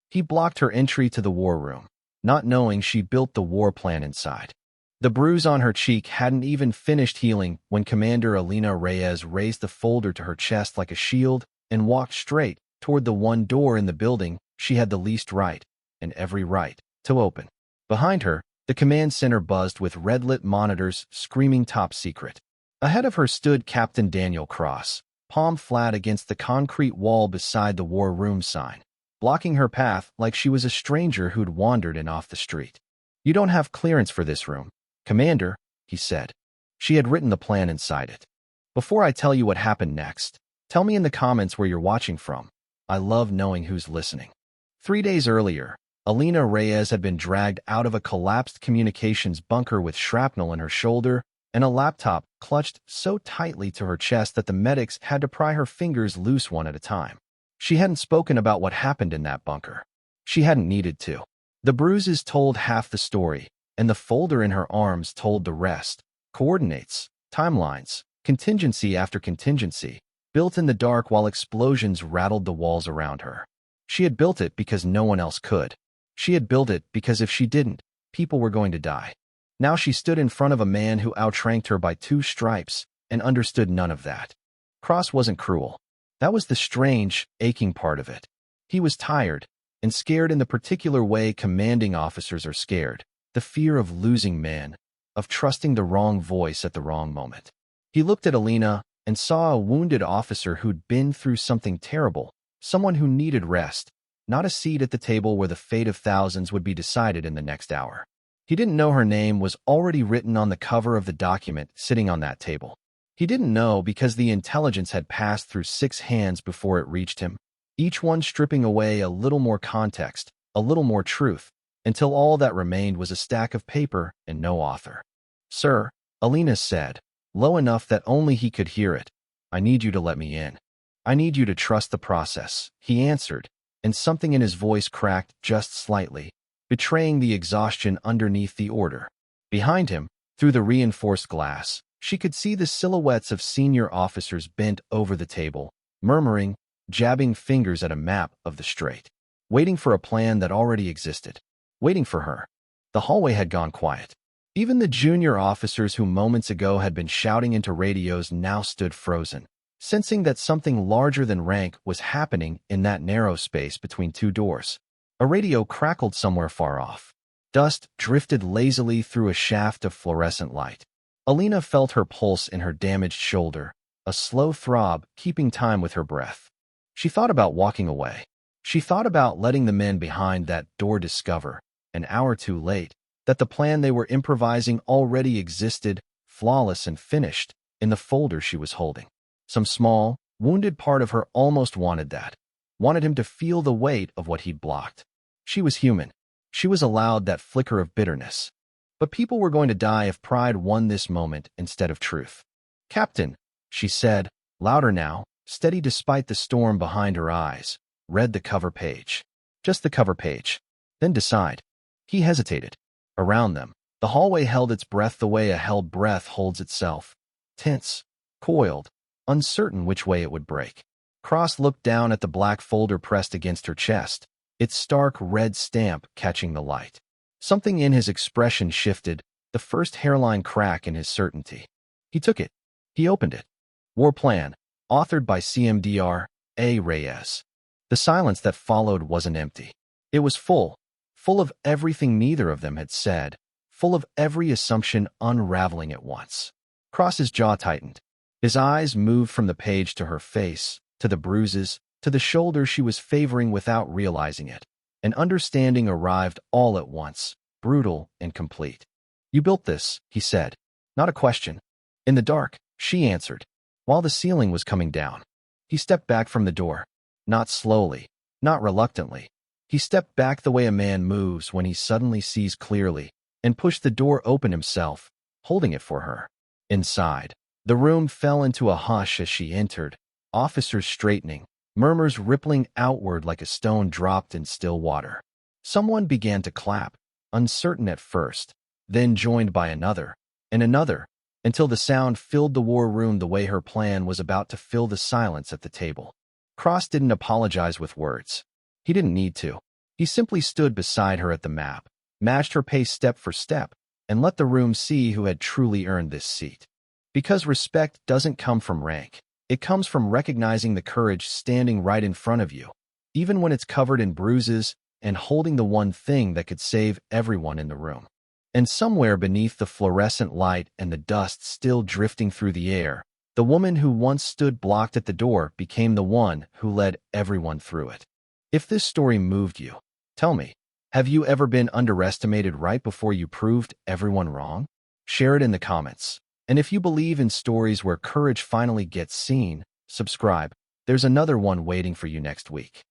He blocked her entry to the war room, not knowing she built the war plan inside. The bruise on her cheek hadn't even finished healing when Commander Alina Reyes raised the folder to her chest like a shield and walked straight toward the one door in the building she had the least right, and every right, to open. Behind her, the command center buzzed with red-lit monitors screaming top secret. Ahead of her stood Captain Daniel Cross, palm flat against the concrete wall beside the war room sign, blocking her path like she was a stranger who'd wandered in off the street. "You don't have clearance for this room, Commander," he said. She had written the plan inside it. "Before I tell you what happened next, tell me in the comments where you're watching from. I love knowing who's listening." 3 days earlier, Alina Reyes had been dragged out of a collapsed communications bunker with shrapnel in her shoulder and a laptop clutched so tightly to her chest that the medics had to pry her fingers loose one at a time. She hadn't spoken about what happened in that bunker. She hadn't needed to. The bruises told half the story, and the folder in her arms told the rest. Coordinates, timelines, contingency after contingency, built in the dark while explosions rattled the walls around her. She had built it because no one else could. She had built it because if she didn't, people were going to die. Now she stood in front of a man who outranked her by 2 stripes and understood none of that. Cross wasn't cruel. That was the strange, aching part of it. He was tired and scared in the particular way commanding officers are scared, the fear of losing men, of trusting the wrong voice at the wrong moment. He looked at Alina and saw a wounded officer who'd been through something terrible, someone who needed rest, not a seat at the table where the fate of thousands would be decided in the next hour. He didn't know her name was already written on the cover of the document sitting on that table. He didn't know because the intelligence had passed through 6 hands before it reached him, each one stripping away a little more context, a little more truth, until all that remained was a stack of paper and no author. "Sir," Alina said, low enough that only he could hear it, "I need you to let me in. I need you to trust the process," he answered, and something in his voice cracked just slightly, betraying the exhaustion underneath the order. Behind him, through the reinforced glass, she could see the silhouettes of senior officers bent over the table, murmuring, jabbing fingers at a map of the strait, waiting for a plan that already existed, waiting for her. The hallway had gone quiet. Even the junior officers who moments ago had been shouting into radios now stood frozen, sensing that something larger than rank was happening in that narrow space between 2 doors. A radio crackled somewhere far off. Dust drifted lazily through a shaft of fluorescent light. Alina felt her pulse in her damaged shoulder, a slow throb keeping time with her breath. She thought about walking away. She thought about letting the men behind that door discover, an hour too late, that the plan they were improvising already existed, flawless and finished, in the folder she was holding. Some small, wounded part of her almost wanted that, wanted him to feel the weight of what he'd blocked. She was human. She was allowed that flicker of bitterness. But people were going to die if pride won this moment instead of truth. "Captain," she said, louder now, steady despite the storm behind her eyes, read the cover page. Just the cover page. Then decide. He hesitated. Around them, the hallway held its breath the way a held breath holds itself. Tense, coiled, uncertain which way it would break. Cross looked down at the black folder pressed against her chest, its stark red stamp catching the light. Something in his expression shifted, the first hairline crack in his certainty. He took it. He opened it. War Plan, authored by CMDR A. Reyes. The silence that followed wasn't empty. It was full of everything neither of them had said, full of every assumption unraveling at once. Cross's jaw tightened. His eyes moved from the page to her face, to the bruises, to the shoulder she was favoring without realizing it. An understanding arrived all at once, brutal and complete. "You built this," he said. Not a question. In the dark, she answered, while the ceiling was coming down. He stepped back from the door. Not slowly, not reluctantly. He stepped back the way a man moves when he suddenly sees clearly, and pushed the door open himself, holding it for her. Inside, the room fell into a hush as she entered, officers straightening, murmurs rippling outward like a stone dropped in still water. Someone began to clap, uncertain at first, then joined by another, and another, until the sound filled the war room the way her plan was about to fill the silence at the table. Cross didn't apologize with words. He didn't need to. He simply stood beside her at the map, matched her pace step for step, and let the room see who had truly earned this seat. Because respect doesn't come from rank. It comes from recognizing the courage standing right in front of you, even when it's covered in bruises, and holding the one thing that could save everyone in the room. And somewhere beneath the fluorescent light and the dust still drifting through the air, the woman who once stood blocked at the door became the one who led everyone through it. If this story moved you, tell me, have you ever been underestimated right before you proved everyone wrong? Share it in the comments. And if you believe in stories where courage finally gets seen, subscribe. There's another one waiting for you next week.